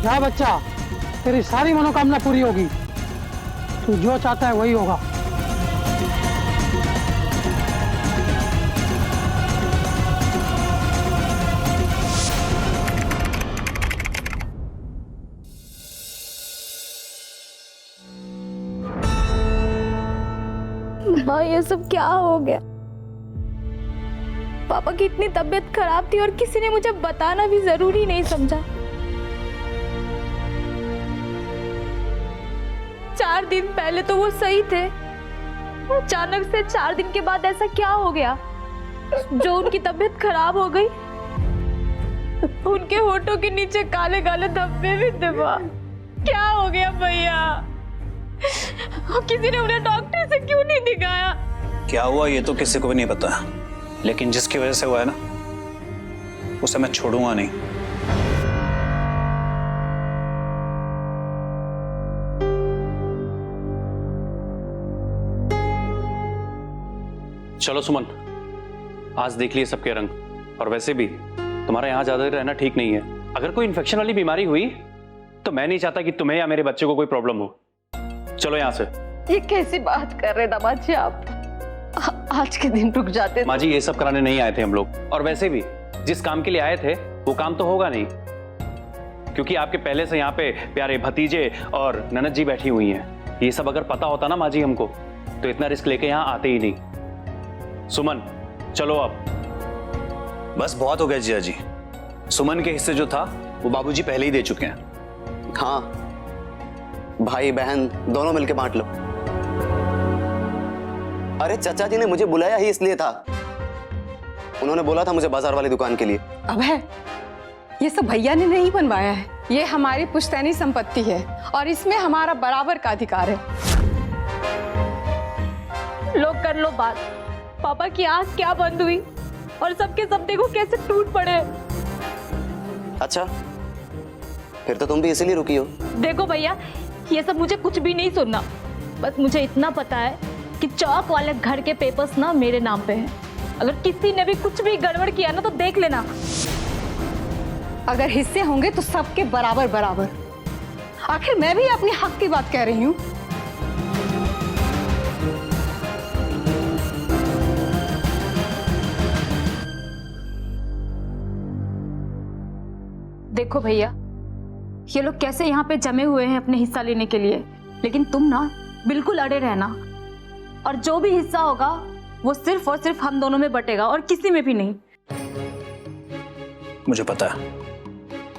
जा बच्चा, तेरी सारी मनोकामना पूरी होगी। तू जो चाहता है वही होगा। माँ, ये सब क्या हो गया? पापा की इतनी तबीयत खराब थी और किसी ने मुझे बताना भी जरूरी नहीं समझा। 4 दिन पहले तो वो सही थे, अचानक से 4 दिन के बाद ऐसा क्या हो गया जो उनकी तबीयत खराब हो गई? उनके होठों के नीचे काले काले धब्बे भी थे। माँ, क्या हो गया भैया? किसी ने उन्हें डॉक्टर से क्यों नहीं दिखाया? क्या हुआ ये तो किसी को भी नहीं पता, लेकिन जिसकी वजह से हुआ है ना, उसे मैं छोड़ूंगा नहीं। चलो सुमन, आज देख लिए सबके रंग, और वैसे भी तुम्हारा यहाँ ज्यादा देर रहना ठीक नहीं है। अगर कोई इन्फेक्शन वाली बीमारी हुई तो मैं नहीं चाहता कि तुम्हें या मेरे बच्चे को कोई प्रॉब्लम हो। चलो यहाँ से। ये कैसी बात कर रहे दामाद जी आप? आज के दिन रुक जाते। माँ जी, ये सब कराने नहीं आए थे हम लोग, और वैसे भी जिस काम के लिए आए थे वो काम तो होगा नहीं, क्योंकि आपके पहले से यहाँ पे प्यारे भतीजे और ननद जी बैठी हुई हैं। ये सब अगर पता होता ना माँ जी हमको, तो इतना रिस्क लेके यहाँ आते ही नहीं। सुमन चलो अब। बस बहुत हो गया जिया जी। सुमन के हिस्से जो था वो बाबूजी पहले ही दे चुके हैं। हाँ, भाई बहन दोनों मिलके बांट लो। अरे चाचा जी ने मुझे बुलाया ही इसलिए था, उन्होंने बोला था मुझे बाजार वाली दुकान के लिए। अब है, ये सब भैया ने नहीं बनवाया है, ये हमारी पुश्तैनी संपत्ति है और इसमें हमारा बराबर का अधिकार है। लो कर लो बात। पापा की आंख क्या बंद हुई और सबके सब देखो कैसे टूट पड़े। अच्छा, फिर तो तुम भी इसीलिए रुकी हो। देखो भैया, ये सब मुझे कुछ भी नहीं सुनना। बस मुझे इतना पता है कि चौक वाले घर के पेपर्स ना मेरे नाम पे हैं। अगर किसी ने भी कुछ भी गड़बड़ किया ना तो देख लेना। अगर हिस्से होंगे तो सबके बराबर बराबर। आखिर मैं भी अपने हक की बात कह रही हूँ। देखो भैया, ये लोग कैसे यहाँ पे जमे हुए हैं अपने हिस्सा लेने के लिए, लेकिन तुम ना बिल्कुल अड़े रहना, और जो भी हिस्सा होगा वो सिर्फ और सिर्फ हम दोनों में बटेगा और किसी में भी नहीं। मुझे पता है,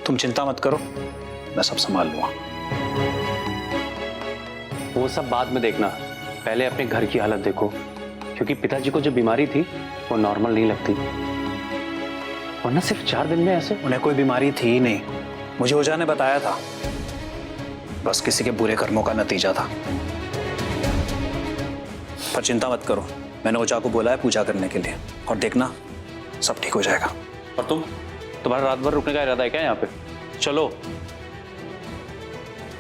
तुम चिंता मत करो, मैं सब संभाल लूंगा। वो सब बाद में देखना, पहले अपने घर की हालत देखो, क्योंकि पिताजी को जो बीमारी थी वो नॉर्मल नहीं लगती, वरना सिर्फ 4 दिन में ऐसे। उन्हें कोई बीमारी थी ही नहीं, मुझे ओझा ने बताया था, बस किसी के बुरे कर्मों का नतीजा था। पर चिंता मत करो, मैंने ओझा को बोला है पूजा करने के लिए, और देखना सब ठीक हो जाएगा। और तुम्हारा रात भर रुकने का इरादा है क्या यहाँ पे? चलो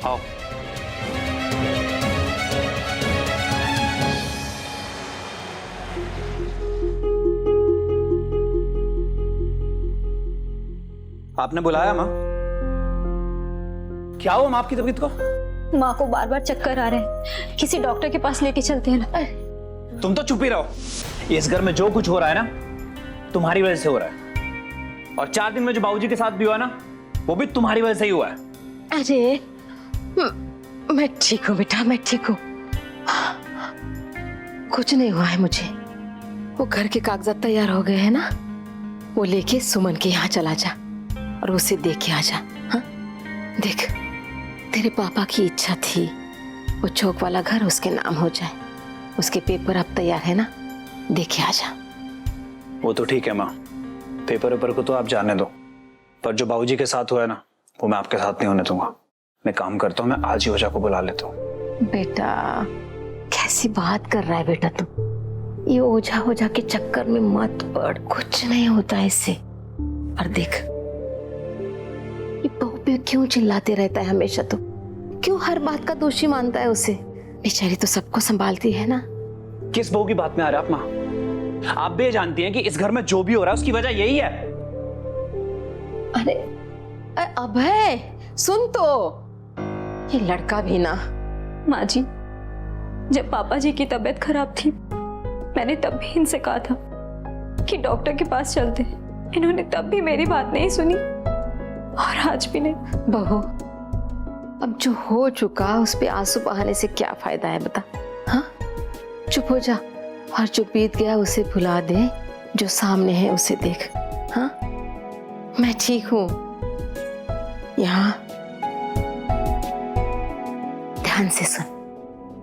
आओ। आपने बुलाया माँ? क्या हुआ माँ आपकी तबीयत को? माँ को बार बार चक्कर आ रहे हैं, किसी डॉक्टर के पास लेके चलते हैं ना। तुम तो चुप ही रहो। इस घर में जो कुछ हो रहा है ना, तुम्हारी वजह से हो रहा है, और 4 दिन में जो बाबूजी के साथ भी हुआ ना, वो भी तुम्हारी वजह से ही हुआ है। अरे मैं ठीक हूँ बेटा, मैं ठीक हूँ, कुछ नहीं हुआ है मुझे। वो घर के कागजात तैयार हो गए हैं ना, वो लेके सुमन के यहाँ चला जा और उसे देख के आ जा। हाँ देख, तेरे पापा की इच्छा थी वो चौक वाला घर उसके नाम हो जाए, उसके पेपर अब तैयार है ना, देख के आ जा। वो तो ठीक है माँ, पेपर वेपर को तो आप जाने दो, पर जो बाबूजी के साथ हुआ है ना, वो मैं आपके साथ नहीं होने दूंगा। मैं काम करता हूँ, मैं आज ही ओझा को बुला लेता हूँ। बेटा कैसी बात कर रहा है बेटा तू? ये ओझा ओझा के चक्कर में मत पड़, कुछ नहीं होता इससे। और देख ये बहू पे क्यों चिल्लाते रहता है हमेशा? तो क्यों हर बात का दोषी मानता है उसे? बेचारी तो सबको संभालती है ना। किस बहू की बात में आ रहे आप माँ? आप भी जानती हैं कि इस घर में जो भी हो रहा है उसकी वजह यही है। अरे अभय सुन तो, ये लड़का भी ना। माँ जी, जब पापा जी की तबीयत खराब थी, मैंने तब भी इनसे कहा था कि डॉक्टर के पास चलते। इन्होंने तब भी मेरी बात नहीं सुनी और आज भी नहीं। बहू अब जो हो चुका उस पे आंसू बहाने से क्या फायदा है बता? हाँ चुप हो जा और जो बीत गया उसे भुला दे, जो सामने है उसे देख। हाँ मैं ठीक हूँ। यहाँ ध्यान से सुन,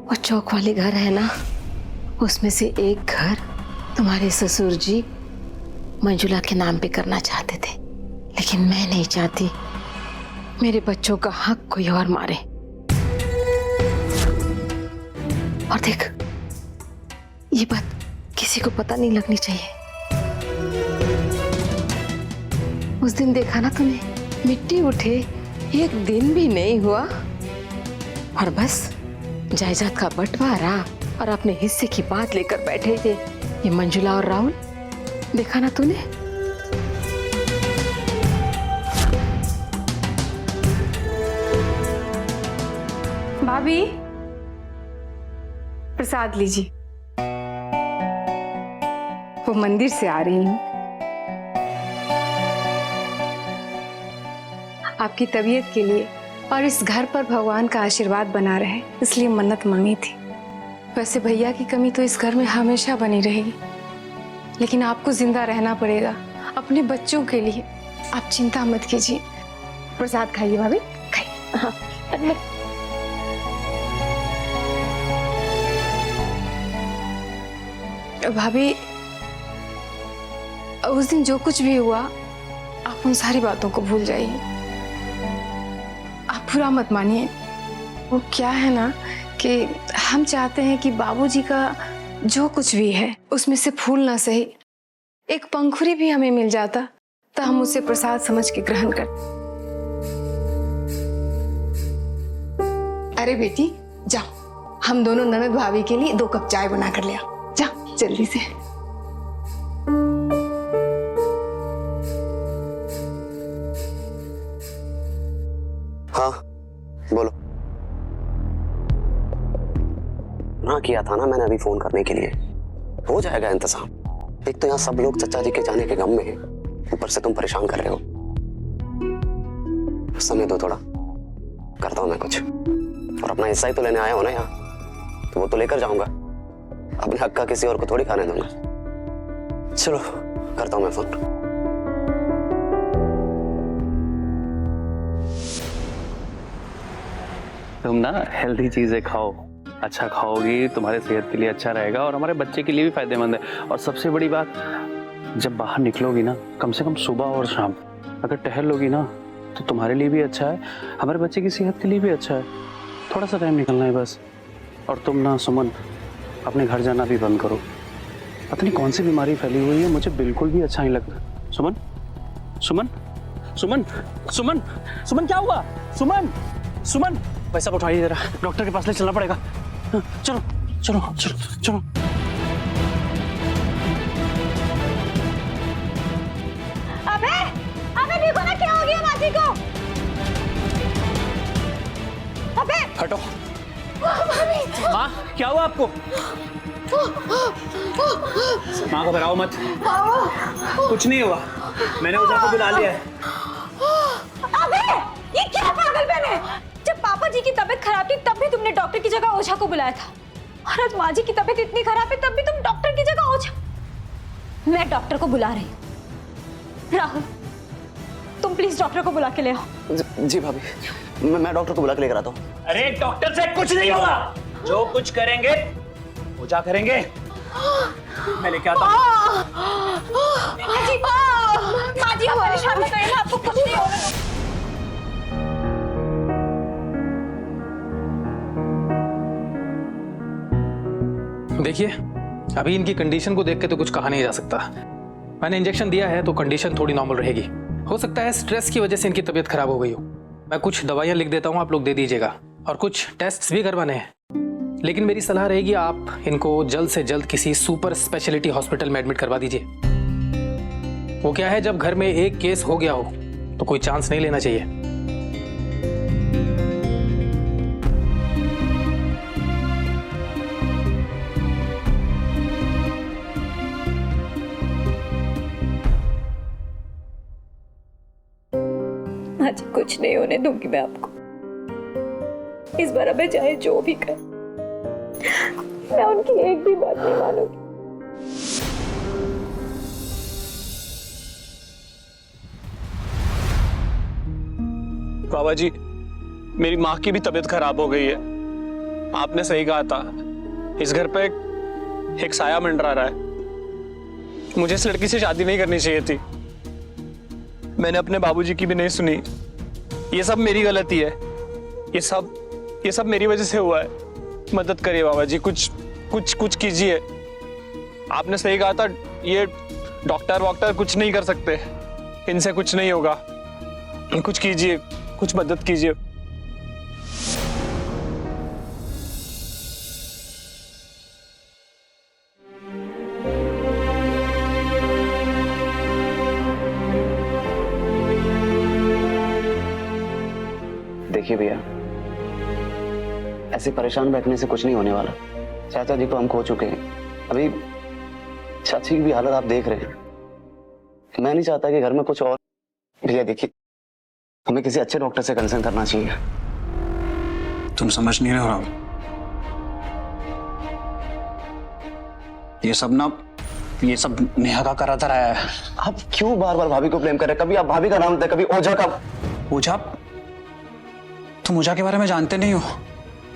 वो चौक वाले घर है ना, उसमें से एक घर तुम्हारे ससुर जी मंजुला के नाम पे करना चाहते थे, लेकिन मैं नहीं चाहती मेरे बच्चों का हक कोई और मारे। और देख ये बात किसी को पता नहीं लगनी चाहिए। उस दिन देखा ना तूने, मिट्टी उठे एक दिन भी नहीं हुआ और बस जायदाद का बंटवारा और अपने हिस्से की बात लेकर बैठे थे ये मंजुला और राहुल। देखा ना तूने? भाभी प्रसाद लीजिए। वो मंदिर से आ रही हूँ। आपकी तबीयत के लिए और इस घर पर भगवान का आशीर्वाद बना रहे, इसलिए मन्नत मांगी थी। वैसे भैया की कमी तो इस घर में हमेशा बनी रहेगी, लेकिन आपको जिंदा रहना पड़ेगा अपने बच्चों के लिए। आप चिंता मत कीजिए। प्रसाद खाइए भाभी, खाइए। हाँ भाभी उस दिन जो कुछ भी हुआ, आप उन सारी बातों को भूल जाइए। आप बुरा मत मानिए। वो क्या है ना कि हम चाहते हैं कि बाबूजी का जो कुछ भी है उसमें से फूल ना सही एक पंखुड़ी भी हमें मिल जाता तो हम उसे प्रसाद समझ के ग्रहण करते। अरे बेटी जाओ, हम दोनों ननद भाभी के लिए 2 कप चाय बना कर ले आओ। जाओ जल्दी से। हाँ बोलो। ना किया था ना मैंने अभी फोन करने के लिए। हो जाएगा इंतजाम। एक तो यहाँ सब लोग चचा जी के जाने के गम में हैं, ऊपर से तुम परेशान कर रहे हो। समय दो थोड़ा, करता हूँ मैं कुछ। और अपना हिस्सा ही तो लेने आया हो ना यहाँ, तो वो तो लेकर जाऊंगा। अपने हक का किसी और को थोड़ी खाने दूंगा। चलो करता हूँ मैं फोन। तुम ना हेल्दी चीजें खाओ, अच्छा खाओगी, तुम्हारे सेहत के लिए अच्छा रहेगा और हमारे बच्चे के लिए भी फायदेमंद है। और सबसे बड़ी बात, जब बाहर निकलोगी ना, कम से कम सुबह और शाम अगर टहल लोगी ना, तो तुम्हारे लिए भी अच्छा है, हमारे बच्चे की सेहत के लिए भी अच्छा है। थोड़ा सा टाइम निकलना है बस। और तुम ना सुमन, अपने घर जाना भी बंद करो। पता नहीं कौन सी बीमारी फैली हुई है, मुझे बिल्कुल भी अच्छा नहीं लगता। सुमन सुमन सुमन सुमन सुमन क्या हुआ? सुमन सुमन पैसा उठाइए जरा, डॉक्टर के पास ले चलना पड़ेगा। चलो चलो चलो चलो। अबे अबे देखो ना क्या हो गया माजी को। अबे हटो। माँ क्या हुआ आपको? माँ घबराओ मत, कुछ नहीं हुआ। मैंने ओझा को बुला लिया है। अबे ये क्या पागलपन है? जब पापा जी की तबीयत खराब थी तब भी तुमने डॉक्टर की जगह ओझा को बुलाया था, और आज माँ जी की तबीयत इतनी खराब है तब भी तुम डॉक्टर की जगह ओझा। मैं डॉक्टर को बुला रही हूँ। राहुल तुम प्लीज डॉक्टर को बुला के ले आओ। जी भाभी, मैं डॉक्टर को बुला के लेकर आता हूँ। अरे डॉक्टर से कुछ नहीं होगा, जो कुछ करेंगे ओझा करेंगे। मैं लेके आता हूँ। माँ जी बाकी आप परेशान मत होइए, मैं आपको कुछ नहीं होने दूंगी। देखिए, अभी इनकी कंडीशन को देख के तो कुछ कहा नहीं जा सकता। मैंने इंजेक्शन दिया है तो कंडीशन थोड़ी नॉर्मल रहेगी। हो सकता है स्ट्रेस की वजह से इनकी तबीयत खराब हो गई हो। मैं कुछ दवाइयां लिख देता हूं, आप लोग दे दीजिएगा, और कुछ टेस्ट्स भी करवाने हैं। लेकिन मेरी सलाह रहेगी आप इनको जल्द से जल्द किसी सुपर स्पेशलिटी हॉस्पिटल में एडमिट करवा दीजिए। वो क्या है, जब घर में एक केस हो गया हो तो कोई चांस नहीं लेना चाहिए। आज कुछ नहीं होने दूंगी मैं आपको। इस बार अब चाहे जो भी कर, मैं उनकी एक भी बात नहीं मानूंगी। बाबा जी, मेरी माँ की भी तबीयत खराब हो गई है। आपने सही कहा था, इस घर पे एक साया मंडरा रहा है। मुझे इस लड़की से शादी नहीं करनी चाहिए थी। मैंने अपने बाबूजी की भी नहीं सुनी। ये सब मेरी गलती है। ये सब मेरी वजह से हुआ है। मदद करिए बाबा जी, कुछ कीजिए। आपने सही कहा था, ये डॉक्टर वॉक्टर कुछ नहीं कर सकते, इनसे कुछ नहीं होगा। कुछ कीजिए, कुछ मदद कीजिए। देखिए भैया, ऐसे परेशान बैठने से कुछ नहीं होने वाला। चाचा जी को हम खो चुके हैं, अभी चाची की भी हालत आप देख रहे हैं। मैं नहीं चाहता कि घर में कुछ और। भैया देखिए, हमें किसी अच्छे डॉक्टर से कंसल्ट करना चाहिए। तुम समझ नहीं रहे हो राहुल, ये सब नेहा का करा धरा है। आप क्यों बार बार भाभी को ब्लेम कर रहे हैं? कभी आप भाभी का नाम लेते, कभी ओझा का। ओझा? तुम ओझा के बारे में जानते नहीं हो।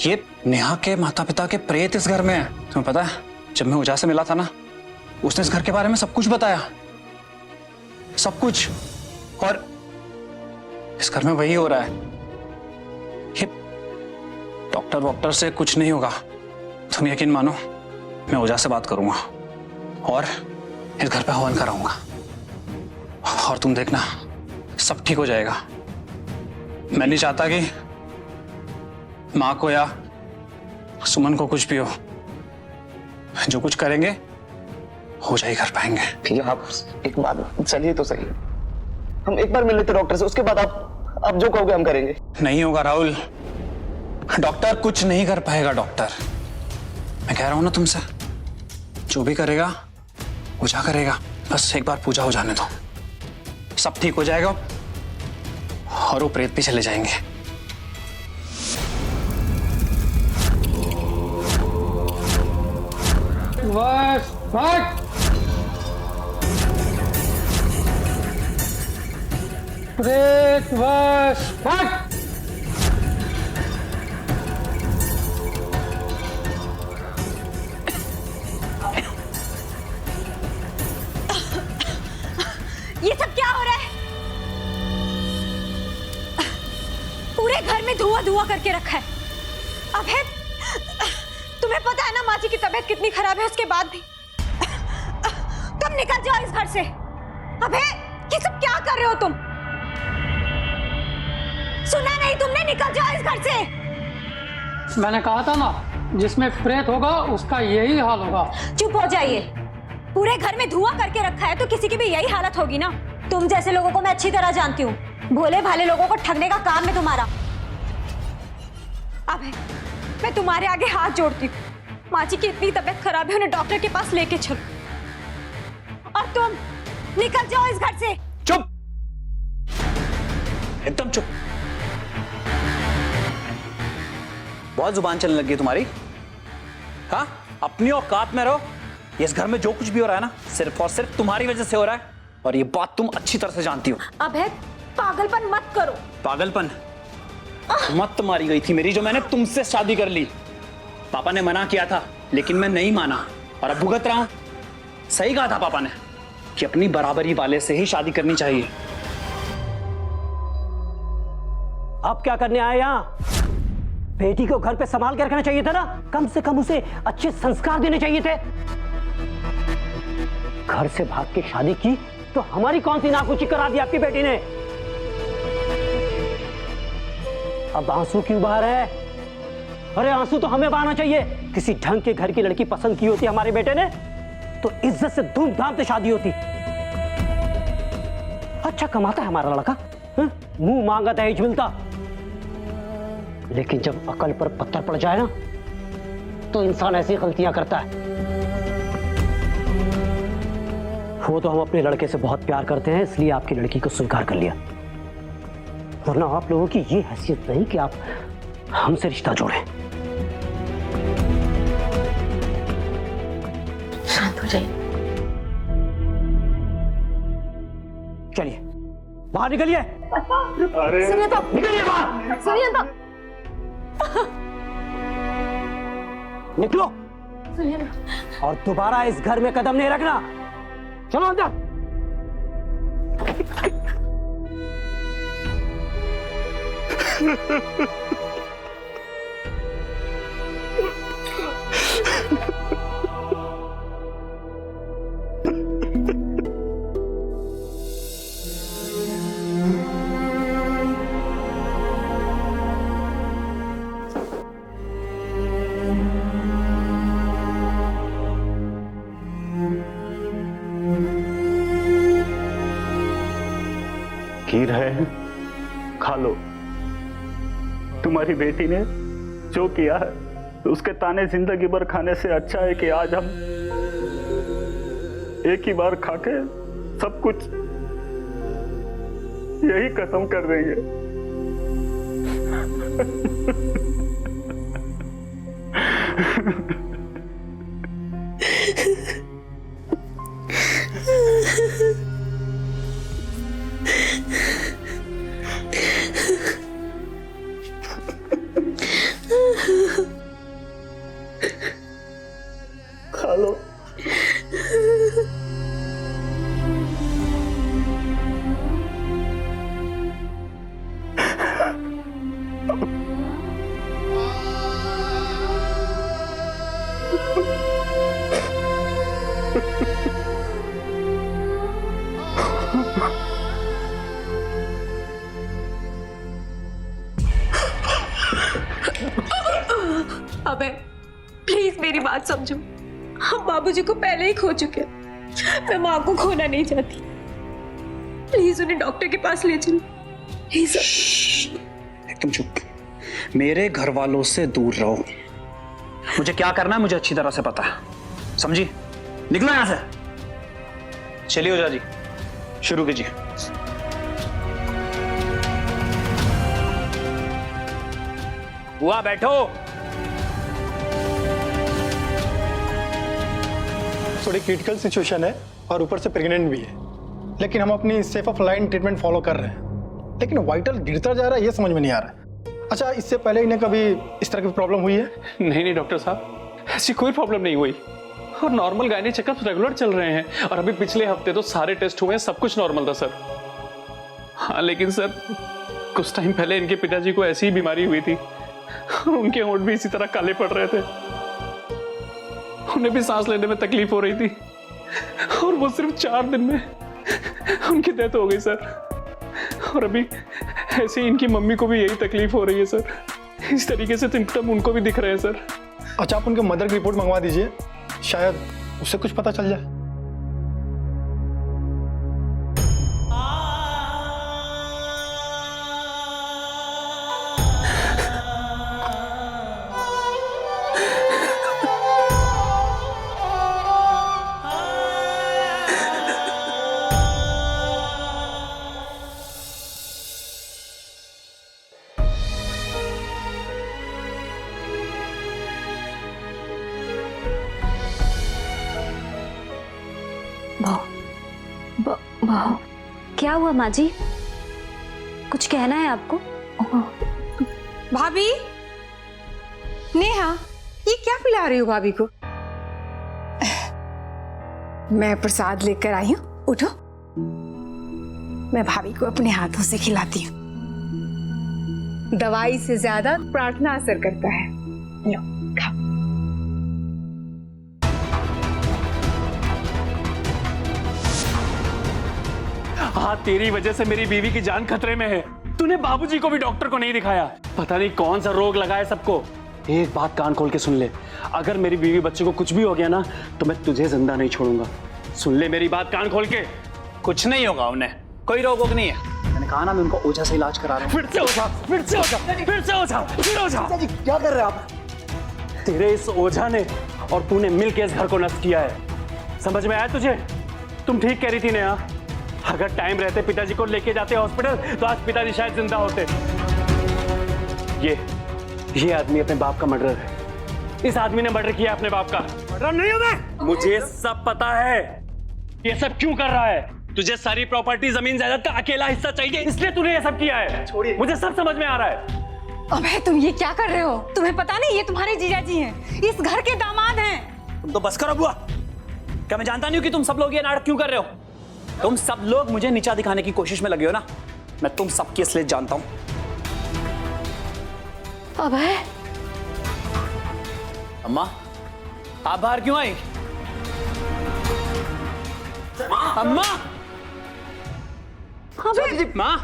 ये नेहा के माता पिता के प्रेत इस घर में है। तुम्हें पता है, जब मैं ओझा से मिला था ना, उसने इस घर के बारे में सब कुछ बताया, सब कुछ। और इस घर में वही हो रहा है। ये डॉक्टर वॉक्टर से कुछ नहीं होगा। तुम यकीन मानो, मैं ओझा से बात करूंगा और इस घर पे हवन कराऊंगा, और तुम देखना सब ठीक हो जाएगा। मैं नहीं चाहता कि माँ को या सुमन को कुछ भी हो। जो कुछ करेंगे हो जाए कर पाएंगे। भैया आप एक बात, चलिए तो सही, हम एक बार मिल लेते डॉक्टर से, उसके बाद आप जो कहोगे हम करेंगे। नहीं होगा राहुल, डॉक्टर कुछ नहीं कर पाएगा। डॉक्टर, मैं कह रहा हूं ना तुमसे, जो भी करेगा पूजा करेगा। बस एक बार पूजा हो जाने दो, सब ठीक हो जाएगा और वो प्रेत भी चले जाएंगे। बस हट। प्रेत बस हट। ये सब क्या हो रहा है? पूरे घर में धुआं धुआं करके रखा है। अभय, तुम्हें पता है ना माँ जी की तबीयत कितनी खराब है, उसके बाद भी तुम निकल जाओ इस घर से। अभय, ये सब क्या कर रहे हो तुम? सुना नहीं तुमने? निकल जाओ इस घर से। मैंने कहा था ना, जिसमें प्रेत होगा उसका यही हाल होगा। चुप हो जाइए। पूरे घर में धुआं करके रखा है तो किसी की भी यही हालत होगी ना। तुम जैसे लोगों को मैं अच्छी तरह जानती हूँ। भोले भाले लोगों को ठगने का काम है तुम्हारा। अभय, मैं तुम्हारे आगे हाथ जोड़ती हूँ। माँ जी की इतनी तबीयत खराब है, उन्हें डॉक्टर के पास लेके चलो। और तुम निकल जाओ इस घर से। चुप, एकदम चुप। बहुत जुबान चलने लगी है तुम्हारी। हाँ, अपनी औकात में रहो। इस घर में जो कुछ भी हो रहा है ना, सिर्फ और सिर्फ तुम्हारी वजह से हो रहा है, और ये बात तुम अच्छी तरह से जानती हो। अभय, पागलपन मत करो। पागलपन मत मारी गई थी मेरी, जो मैंने तुमसे शादी कर ली। पापा ने मना किया था, लेकिन मैं नहीं माना, और अब भुगत रहा हूं। सही कहा था पापा ने, कि अपनी बराबरी वाले से ही शादी करनी चाहिए। अब क्या करने आए यहाँ? बेटी को घर पे संभाल के रखना चाहिए था ना, कम से कम उसे अच्छे संस्कार देने चाहिए थे। घर से भाग के शादी की तो हमारी कौन सी नाक ऊंची करा दी आपकी बेटी ने। अब आंसू क्यों बहा रहे हैं? अरे आंसू तो हमें बहाना चाहिए। किसी ढंग के घर की लड़की पसंद की होती हमारे बेटे ने तो इज्जत से धूमधाम से शादी होती। अच्छा कमाता है हमारा लड़का, मुंह मांगा दहेज मिलता, लेकिन जब अकल पर पत्थर पड़ जाए ना तो इंसान ऐसी गलतियां करता है। वो तो हम अपने लड़के से बहुत प्यार करते हैं इसलिए आपकी लड़की को स्वीकार कर लिया, वरना आप लोगों की ये हैसियत नहीं कि आप हमसे रिश्ता जोड़ें। शांत हो जाइए। चलिए बाहर निकलिए। अरे सुनिए तो, निकलिए बाहर, सुनिए तो, निकलो सुनिए ना। और दोबारा इस घर में कदम नहीं रखना। चलो अंदर। खीर है, खा लो। तुम्हारी बेटी ने जो किया है उसके ताने जिंदगी भर खाने से अच्छा है कि आज हम एक ही बार खाके सब कुछ यही खत्म कर देंगे। खा लो। अबे प्लीज मेरी बात समझो, हम बाबूजी को पहले ही खो चुके हैं। मैं माँ को खोना नहीं चाहती। प्लीज उन्हें डॉक्टर के पास ले चलो प्लीज। एकदम चुप। मेरे घर वालों से दूर रहो। मुझे क्या करना है मुझे अच्छी तरह से पता है, समझी? निकलो यहां से। चलिए ओझा जी शुरू कीजिए। बुआ बैठो। थोड़ी क्रिटिकल सिचुएशन है और ऊपर से प्रेग्नेंट भी है, लेकिन हम अपनी safe of line treatment follow कर रहे हैं, लेकिन वाइटल गिरता जा रहा है ये समझ में नहीं आ रहा है। अच्छा इससे पहले इन्हें कभी इस तरह की प्रॉब्लम हुई है? नहीं नहीं डॉक्टर साहब, ऐसी कोई प्रॉब्लम नहीं हुई और नॉर्मल गायनी चेकअप रेगुलर चल रहे हैं और अभी पिछले हफ्ते तो सारे टेस्ट हुए हैं, सब कुछ नॉर्मल था सर। हाँ लेकिन सर कुछ टाइम पहले इनके पिताजी को ऐसी ही बीमारी हुई थी और उनके होंठ भी इसी तरह काले पड़ रहे थे, उन्हें भी सांस लेने में तकलीफ हो रही थी और वो सिर्फ 4 दिन में उनकी डेथ हो गई सर। और अभी ऐसे ही इनकी मम्मी को भी यही तकलीफ हो रही है सर। इस तरीके से सिम्टम उनको भी दिख रहे हैं सर। अच्छा आप उनके मदर की रिपोर्ट मंगवा दीजिए, शायद उससे कुछ पता चल जाए। वाह, क्या हुआ माँ जी? कुछ कहना है आपको? भाभी, नेहा, ये क्या पिला रही हो भाभी को? मैं प्रसाद लेकर आई हूँ, उठो, मैं भाभी को अपने हाथों से खिलाती हूँ। दवाई से ज्यादा प्रार्थना असर करता है। लो खाओ। हाँ, तेरी वजह से मेरी बीवी की जान खतरे में है। तूने बाबूजी को भी डॉक्टर को नहीं दिखाया। पता नहीं कौन सा रोग लगा है सबको। एक बात कान खोल के सुन ले, अगर मेरी बीवी बच्चे को कुछ भी हो गया ना तो मैं तुझे जिंदा नहीं छोड़ूंगा। सुन ले मेरी बात कान खोल के। कुछ नहीं होगा उन्हें, कोई रोग वोग नहीं है। मैंने कहा ना मैं उनको ओझा से इलाज करा रहा हूँ। फिर से ओझा, फिर से ओझा, फिर से ओझा, फिर ओझा। क्या कर रहे हैं आप? तेरे इस ओझा ने और तूने मिलकर इस घर को नष्ट किया है। समझ में आया तुझे? तुम ठीक कह रही थी नेहा, अगर टाइम रहते पिताजी को लेके जाते हॉस्पिटल तो आज पिताजी शायद जिंदा होते। ये आदमी अपने बाप का मर्डरर है। इस आदमी ने मर्डर किया अपने बाप का। मर्डर नहीं हूं मैं। मुझे सब पता है ये सब क्यों कर रहा है। तुझे सारी प्रॉपर्टी, जमीन जायदाद का अकेला हिस्सा चाहिए, इसलिए तूने ये सब किया है। छोड़िए, मुझे सब समझ में आ रहा है। अबे तुम ये क्या कर रहे हो? तुम्हें पता नहीं ये तुम्हारे जीजाजी हैं, इस घर के दामाद हैं। तुम तो बस करो बुआ। क्या मैं जानता नहीं हूं कि तुम सब लोग ये नाटक क्यों कर रहे हो? तुम सब लोग मुझे नीचा दिखाने की कोशिश में लगे हो ना। मैं तुम सबकी असलियत जानता हूं। अभय, अम्मा आप बाहर क्यों आई? अम्मा, माँ,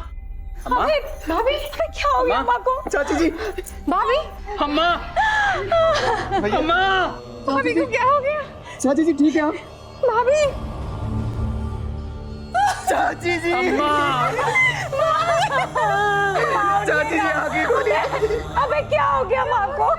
अम्मा, भाभी क्या हो गया माँ को? चाची जी, भाभी, अम्मा, अम्मा, भाभी को क्या हो गया? चाची जी ठीक है आप? भाभी, चाची जी, अम्मा, चाची जी आगे बोलिए। अबे क्या हो गया माँ को?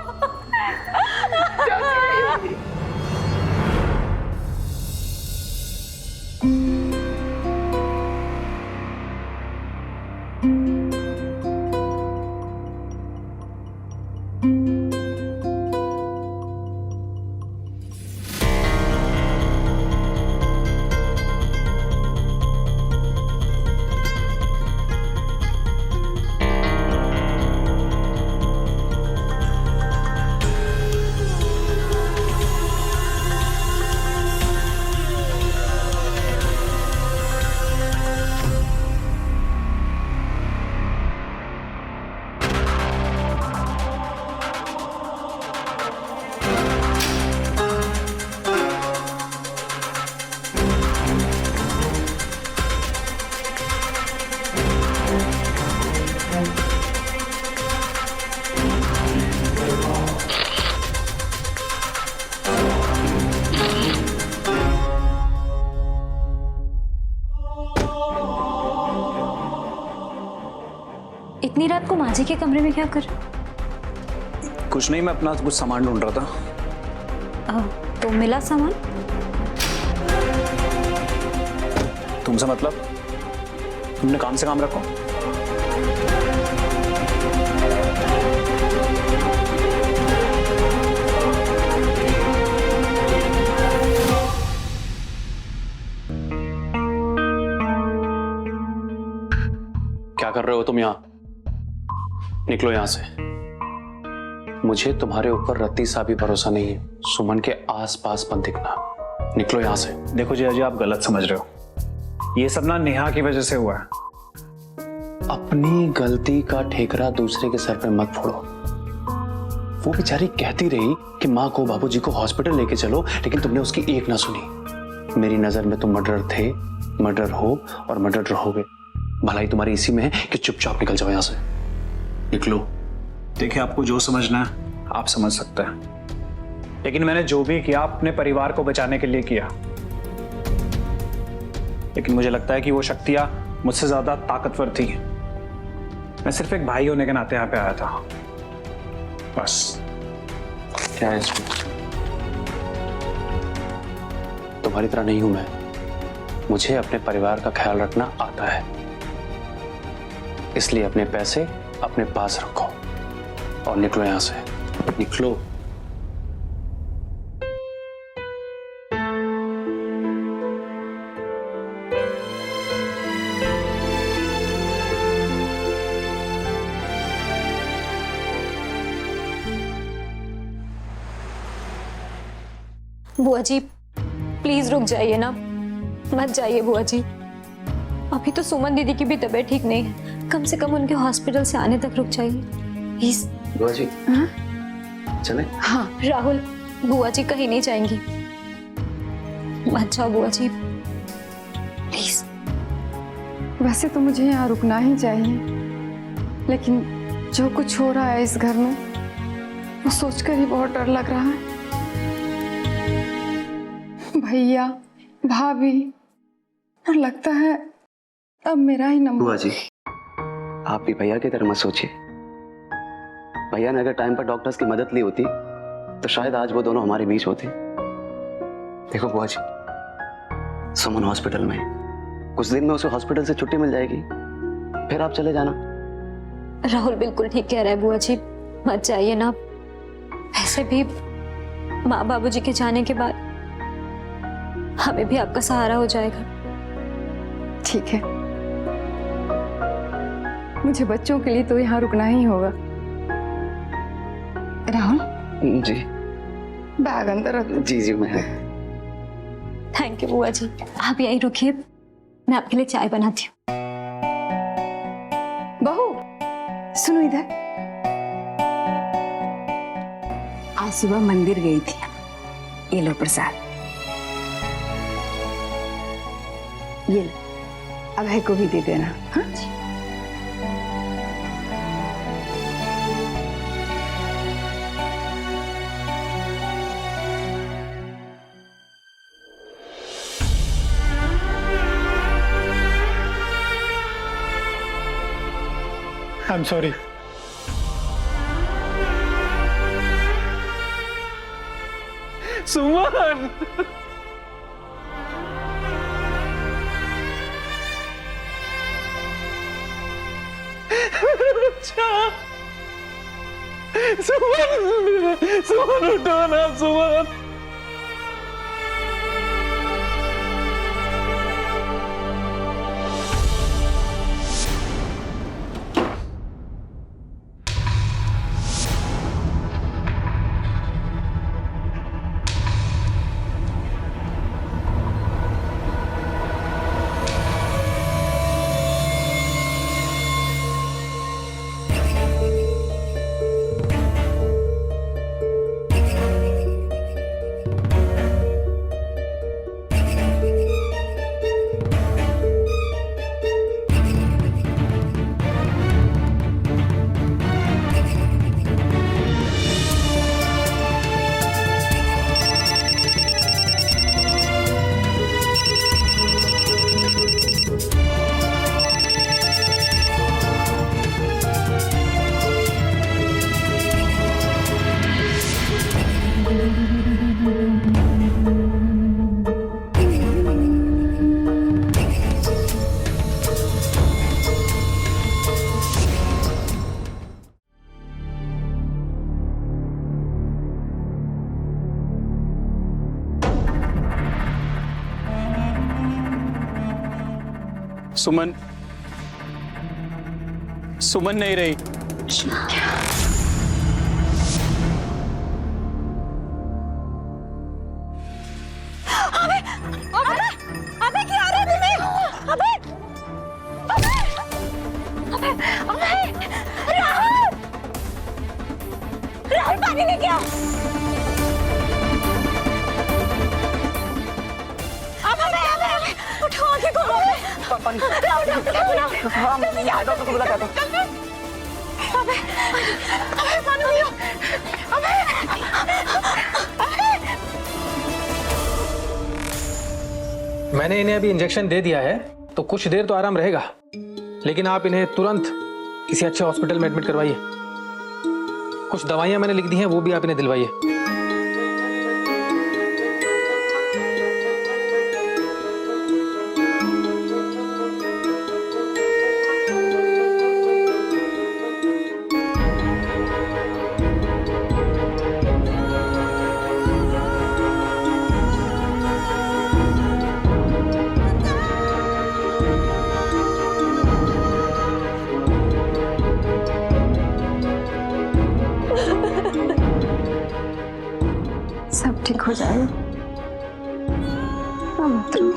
इतनी रात को माझी के कमरे में क्या कर? कुछ नहीं, मैं अपना कुछ सामान ढूंढ रहा था। तो मिला सामान? तुमसे मतलब? तुमने काम से काम रखो। क्या कर रहे हो तुम यहाँ? निकलो यहां से। मुझे तुम्हारे ऊपर रत्ती सा भी भरोसा नहीं है। सुमन के आसपास मत दिखना। निकलो यहां से। देखो जी अजय, आप गलत समझ रहे हो। ये सब ना नेहा की वजह से हुआ है। अपनी गलती का ठेकरा दूसरे के सर पे मत फोड़ो। वो बेचारी कहती रही कि माँ को, बाबूजी को हॉस्पिटल लेके चलो, लेकिन तुमने उसकी एक ना सुनी। मेरी नजर में तुम मर्डर थे, मर्डर हो और मर्डर रहोगे। भलाई तुम्हारी इसी में है कि चुपचाप निकल जाओ यहां से। निकलो। देखिए, आपको जो समझना है आप समझ सकते हैं, लेकिन मैंने जो भी किया अपने परिवार को बचाने के लिए किया। लेकिन मुझे लगता है कि वो शक्तियां मुझसे ज्यादा ताकतवर थी। मैं सिर्फ एक भाई होने के नाते यहां पे आया था, बस। क्या है इसमें? तुम्हारी तरह नहीं हूं मैं। मुझे अपने परिवार का ख्याल रखना आता है, इसलिए अपने पैसे अपने पास रखो और निकलो यहां से। निकलो। बुआ जी प्लीज रुक जाइए ना। मत जाइए बुआ जी, अभी तो सुमन दीदी की भी तबीयत ठीक नहीं है, कम से कम उनके हॉस्पिटल से आने तक रुक जाइए प्लीज। बुआ जी चले? हाँ राहुल, बुआ जी कहीं नहीं जाएंगी, मत जाओ बुआ जी प्लीज। वैसे तो मुझे यहाँ रुकना ही चाहिए, लेकिन जो कुछ हो रहा है इस घर में वो सोचकर ही बहुत डर लग रहा है। भैया भाभी, और लगता है अब मेरा ही नंबर। बुआ जी आप भी भैया की तरह मत सोचिए। भैया ने अगर टाइम पर डॉक्टर्स की मदद ली होती तो शायद आज वो दोनों हमारे बीच होते। देखो बुआ जी, सुमन हॉस्पिटल में है, कुछ दिन में उसे हॉस्पिटल से छुट्टी मिल जाएगी, फिर आप चले जाना। राहुल बिल्कुल ठीक कह रहा है बुआ जी, मत जाइए ना। वैसे भी माँ बाबूजी के जाने के बाद हमें भी आपका सहारा हो जाएगा। ठीक है, मुझे बच्चों के लिए तो यहाँ रुकना ही होगा। राहुल जी बैग अंदर रख दो। जी मैं। थैंक यू बुआ जी, आप यहीं रुकिए, मैं आपके लिए चाय बनाती हूँ। बहू सुनो इधर, आज सुबह मंदिर गई थी, ये लो प्रसाद, ये लो, अभय को भी दे देना। हाँ आई एम सॉरी। सुमन सुमन उठो ना सुमन। सुमन सुमन नहीं रही। अबे क्या आ रहा है तुम्हें? अबे राहुल, राहुल पानी लेके आओ। अबे उठो, आगे खोलो। राहुल डॉक्टर को बुलाओ। हाँ मैं डॉक्टर को बुलाता हूँ। अबे पानी लियो। मैंने इन्हें अभी इंजेक्शन दे दिया है तो कुछ देर तो आराम रहेगा, लेकिन आप इन्हें तुरंत किसी अच्छे हॉस्पिटल में एडमिट करवाइए। कुछ दवाइयां मैंने लिख दी हैं, वो भी आप इन्हें दिलवाइए। सब ठीक हो जाएगा, मत रो।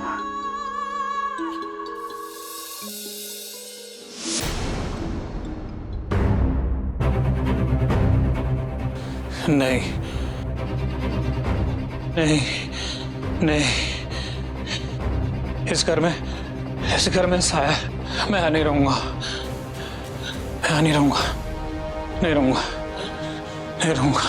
नहीं नहीं नहीं, इस घर में साया है। मैं यहाँ नहीं रहूंगा, मैं यहाँ नहीं रहूंगा, नहीं रहूंगा, नहीं रहूंगा।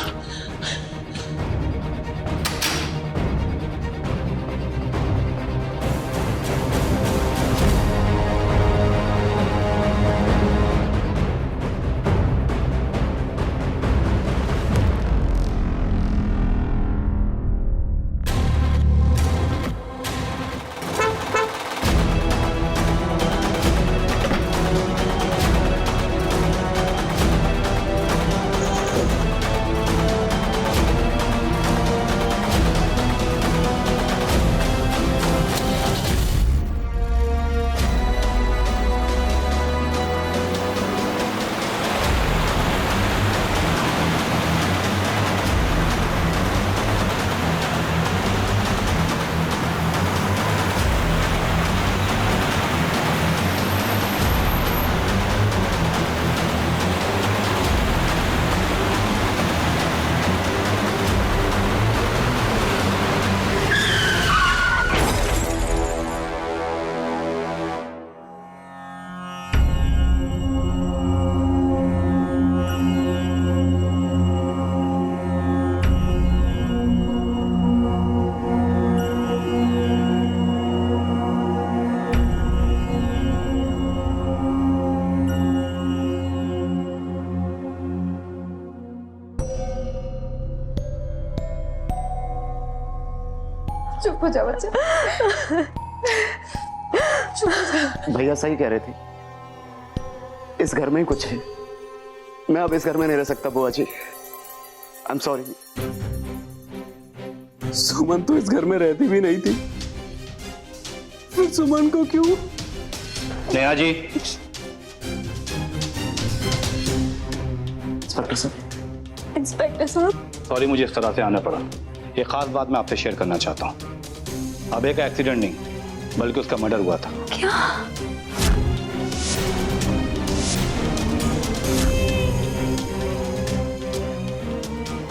चुप हो जा बच्चा। भैया सही कह रहे थे, इस घर में ही कुछ है। मैं अब इस घर में नहीं रह सकता बुआ जी। I am sorry. सुमन तो इस घर में रहती भी नहीं थी, फिर सुमन को क्यों? नेहा जी। इंस्पेक्टर साहब। इंस्पेक्टर साहब, सॉरी, मुझे इस तरह से आना पड़ा। एक खास बात मैं आपसे शेयर करना चाहता हूँ। अब एक एक्सीडेंट नहीं बल्कि उसका मर्डर हुआ था। क्या?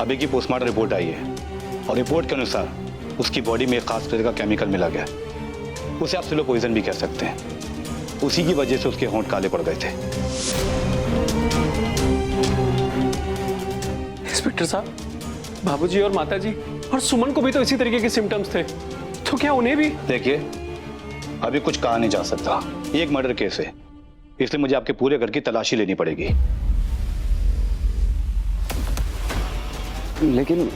अभी की पोस्टमार्टम रिपोर्ट आई है और रिपोर्ट के अनुसार उसकी बॉडी में एक खास तरह का केमिकल मिला गया। उसे आप स्लो पॉइजन भी कह सकते हैं। उसी की वजह से उसके होंठ काले पड़ गए थे। इंस्पेक्टर साहब, बाबूजी और माताजी और सुमन को भी तो इसी तरीके के सिम्टम्स थे, तो क्या उन्हें भी? देखिए, अभी कुछ कहा नहीं जा सकता। ये एक मर्डर केस है, इसलिए मुझे आपके पूरे घर की तलाशी लेनी पड़ेगी। लेकिन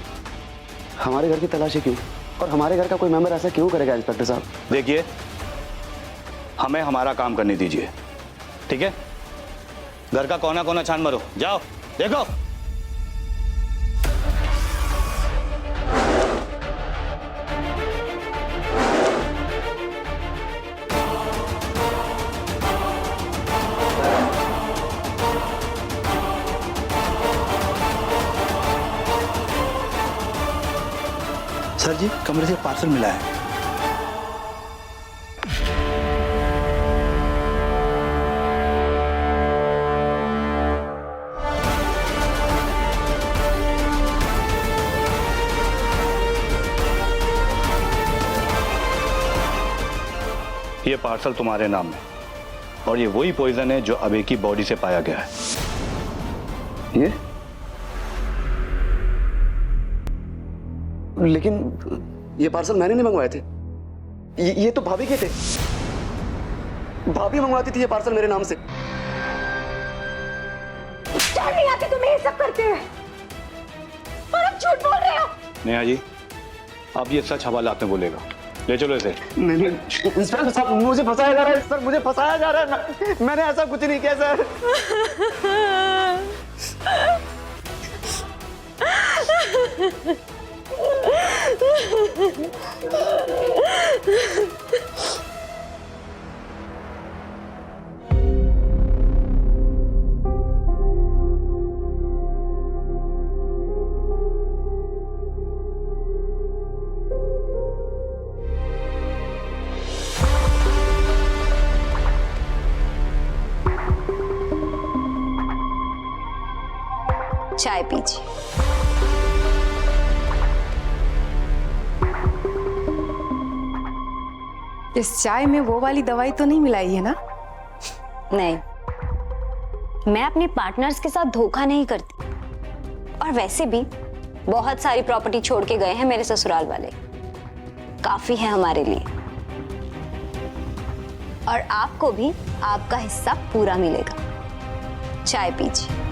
हमारे घर की तलाशी क्यों? और हमारे घर का कोई मेंबर ऐसा क्यों करेगा इंस्पेक्टर साहब? देखिए, हमें हमारा काम करने दीजिए, ठीक है? घर का कोना कोना छान मारो, जाओ देखो। सर जी, कमरे से पार्सल मिला है। ये पार्सल तुम्हारे नाम है और ये वही पॉइजन है जो अबे की बॉडी से पाया गया है। लेकिन ये पार्सल मैंने नहीं मंगवाए थे। ये तो भाभी के थे। भाभी मंगवाती थी ये पार्सल मेरे नाम से। शर्म नहीं आती तुम्हें ये सब करते हुए? और अब झूठ बोल रहे हो। नेहा जी, अब ये सच हवालात में बोलेगा। ले चलो इसे। नहीं, इंस्पेक्टर साहब, मुझे फंसाया जा रहा है सर, मुझे फंसाया जा रहा है। मैंने ऐसा कुछ नहीं किया सर। चाय पीजिए। इस चाय में वो वाली दवाई तो नहीं मिलाई है ना? नहीं, मैं अपने पार्टनर्स के साथ धोखा नहीं करती। और वैसे भी बहुत सारी प्रॉपर्टी छोड़ के गए हैं मेरे ससुराल वाले, काफी है हमारे लिए। और आपको भी आपका हिस्सा पूरा मिलेगा। चाय पीजिए।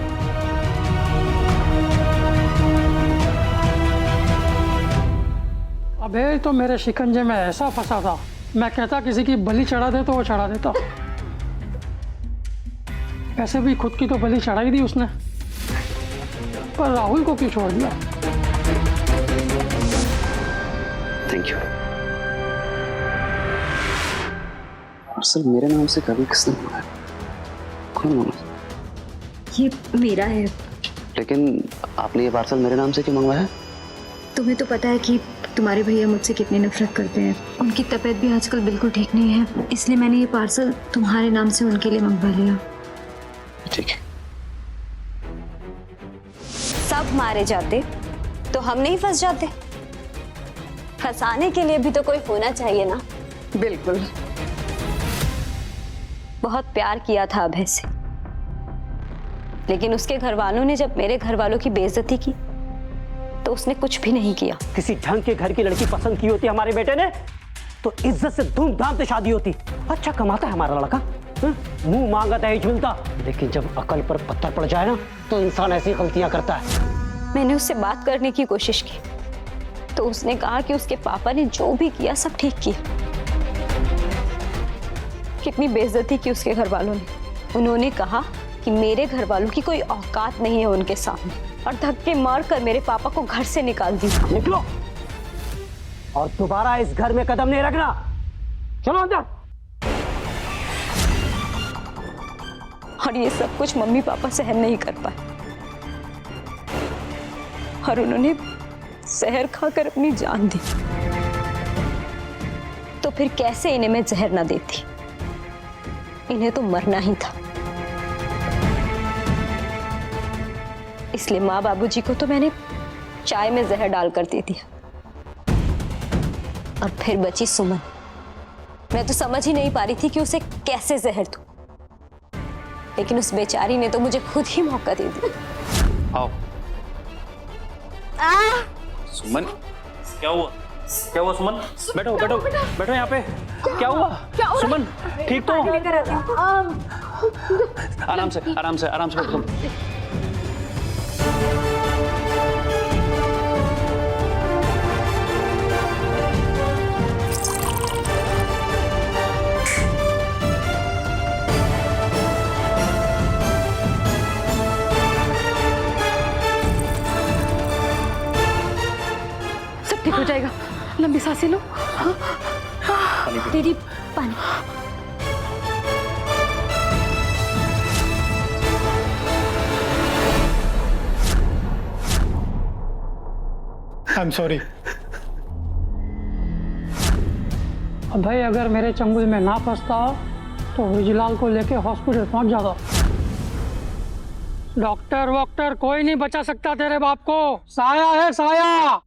अबे तो मेरे शिकंजे में ऐसा फंसा था, मैं कहता किसी की बलि चढ़ा दे तो वो चढ़ा देता। वैसे भी खुद की तो बलि चढ़ाई दी उसने, पर राहुल को क्यों छोड़ दिया? Thank you. पार्सल मेरे नाम से कभी किसने मंगाया? कौन मंगाया? ये मेरा है। लेकिन आपने ये पार्सल मेरे नाम से क्यों मंगवाया? तुम्हें तो पता है कि तुम्हारे भैया मुझसे कितनी नफरत करते हैं। उनकी तबीयत भी आजकल बिल्कुल ठीक नहीं है, इसलिए मैंने ये पार्सल तुम्हारे नाम से उनके लिए मंगवा लिया। ठीक है। सब मारे जाते तो हम नहीं फंस जाते? फंसाने के लिए भी तो कोई होना चाहिए ना। बिल्कुल। बहुत प्यार किया था अभय से, लेकिन उसके घर वालों ने जब मेरे घर वालों की बेइज्जती की तो उसने कुछ भी नहीं किया। किसी ढंग के घर की लड़की पसंद की होती हमारे बेटे ने तो इज्जत से धूमधाम से शादी होती। अच्छा कमाता है हमारा लड़का, मुंह मांगा दहेज मिलता। लेकिन जब अकल पर पत्थर पड़ जाए ना तो इंसान ऐसी गलतियां करता है। मैंने उससे बात करने की कोशिश की तो उसने कहा कि उसके पापा ने जो भी किया सब ठीक किया। कितनी बेइज्जती की उसके घर वालों ने। उन्होंने कहा कि मेरे घर वालों की कोई औकात नहीं है उनके सामने, और धक्के मार कर मेरे पापा को घर से निकाल दिया। निकलो और दोबारा इस घर में कदम नहीं रखना। चलो अंदर। और ये सब कुछ मम्मी पापा सहन नहीं कर पाए और उन्होंने जहर खाकर अपनी जान दी। तो फिर कैसे इन्हें मैं जहर ना देती? इन्हें तो मरना ही था। इसलिए माँ बाबूजी को तो मैंने चाय में जहर डालकर दे दिया। और फिर बची सुमन। मैं तो समझ ही नहीं पा रही थी कि उसे कैसे जहर दूं, लेकिन उस बेचारी ने तो मुझे खुद ही मौका दे दिया। आओ। सुमन, क्या हुआ? क्या हुआ सुमन? बैठो बैठो बैठो यहाँ पे। क्या हुआ सुमन? ठीक तो? आराम से आराम से आराम से बैठो। सब ठीक हो जाएगा, लंबी सांसें लो। दीदी पानी। I am sorry. भाई अगर मेरे चंगुल में ना फंसता तो विजलाल को लेके हॉस्पिटल पहुंच जाता। डॉक्टर वॉक्टर कोई नहीं बचा सकता तेरे बाप को। साया है साया।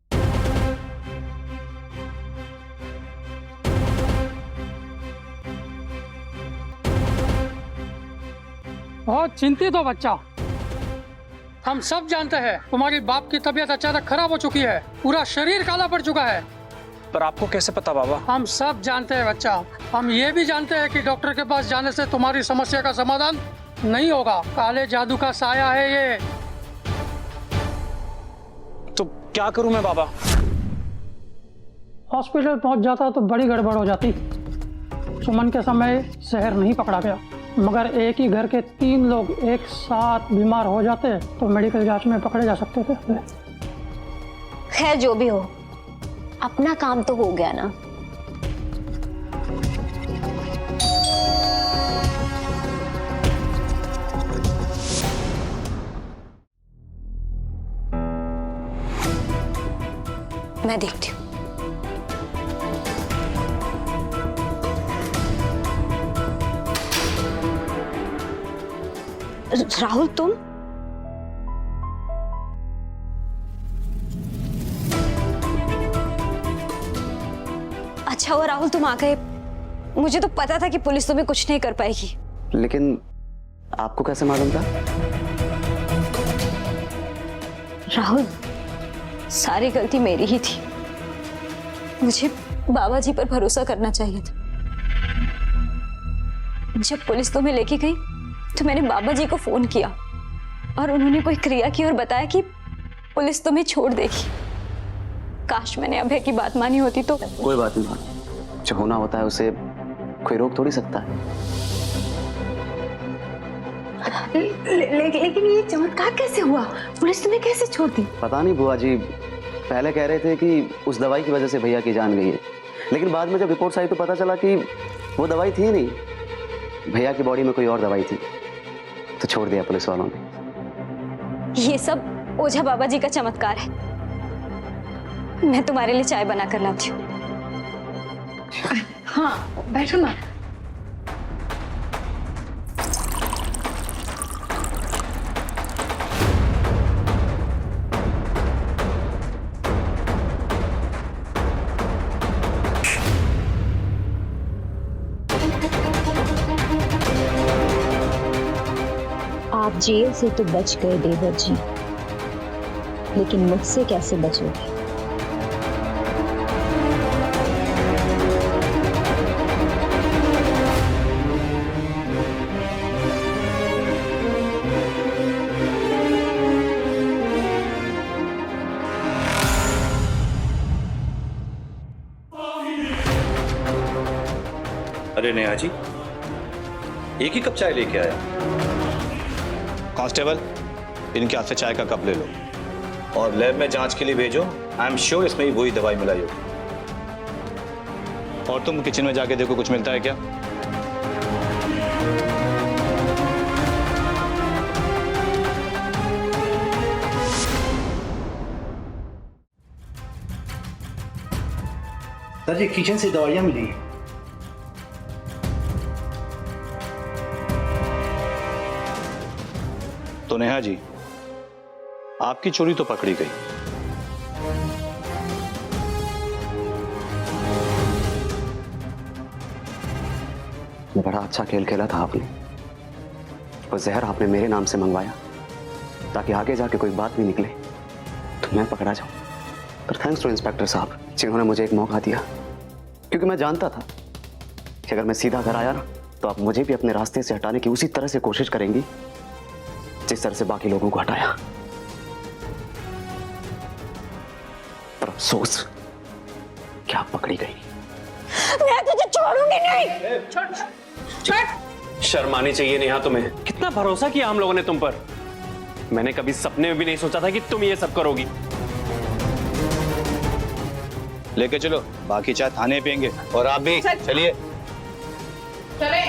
बहुत चिंतित हो बच्चा। हम सब जानते हैं तुम्हारी बाप की तबीयत अचानक खराब हो चुकी है, पूरा शरीर काला पड़ चुका है। पर आपको कैसे पता बाबा? हम सब जानते हैं बच्चा। हम ये भी जानते हैं कि डॉक्टर के पास जाने से तुम्हारी समस्या का समाधान नहीं होगा। काले जादू का साया है ये। तो क्या करूं मैं बाबा? हॉस्पिटल पहुंच जाता तो बड़ी गड़बड़ हो जाती। सुमन के समय जहर नहीं पकड़ा गया, मगर एक ही घर के 3 लोग एक साथ बीमार हो जाते तो मेडिकल जांच में पकड़े जा सकते थे। खैर जो भी हो, अपना काम तो हो गया ना। मैं देखती हूँ। राहुल तुम? अच्छा हुआ राहुल तुम आ गए। मुझे तो पता था कि पुलिस तुम्हें कुछ नहीं कर पाएगी। लेकिन आपको कैसे मालूम था? राहुल, सारी गलती मेरी ही थी। मुझे बाबा जी पर भरोसा करना चाहिए था। जब पुलिस तुम्हें लेके गई तो मैंने बाबा जी को फोन किया और उन्होंने कोई क्रिया की और बताया कि पुलिस तुम्हें छोड़ देगी। काश मैंने अभय की बात मानी होती तो। कोई बात नहीं भाभी, जो होना होता है उसे कोई रोक थोड़ी सकता है। लेकिन ये चमत्कार कैसे हुआ? पुलिस तुम्हें कैसे छोड़ दी? पता नहीं बुआ जी, पहले कह रहे थे कि उस दवाई की वजह से भैया की जान गई है, लेकिन बाद में जब रिपोर्ट्स आई तो पता चला कि वो दवाई थी नहीं, भैया की बॉडी में कोई और दवाई थी, तो छोड़ दिया पुलिस वालों ने। ये सब ओझा बाबा जी का चमत्कार है। मैं तुम्हारे लिए चाय बना कर लाती हूँ। हाँ बैठो ना। आप जेल से तो बच गए देवर जी, लेकिन मुझसे कैसे बचोगे? अरे नेहा जी, एक ही कप चाय लेके आया। कांस्टेबल, इनके हाथ से चाय का कप ले लो और लैब में जांच के लिए भेजो। आई एम श्योर इसमें ही वही दवाई मिलाई होगी। और तुम किचन में जाके देखो कुछ मिलता है क्या। सर जी, किचन से दवाइयां मिली हैं। तो नेहा जी, आपकी चोरी तो पकड़ी गई, बड़ा अच्छा खेल खेला था आपने। वो जहर आपने मेरे नाम से मंगवाया ताकि आगे जाके कोई बात नहीं निकले तो मैं पकड़ा जाऊं। पर थैंक्स टू इंस्पेक्टर साहब, जिन्होंने मुझे एक मौका दिया, क्योंकि मैं जानता था कि अगर मैं सीधा घर आया ना तो आप मुझे भी अपने रास्ते से हटाने की उसी तरह से कोशिश करेंगी जिस तरह से बाकी लोगों को हटाया। पर अफसोस क्या पकड़ी गई। मैं तुझे छोड़ूंगी नहीं। शर्म आनी चाहिए नेहा तुम्हें। कितना भरोसा किया हम लोगों ने तुम पर। मैंने कभी सपने में भी नहीं सोचा था कि तुम ये सब करोगी। लेके चलो, बाकी चाय थाने पियेंगे और आप भी चलिए। चले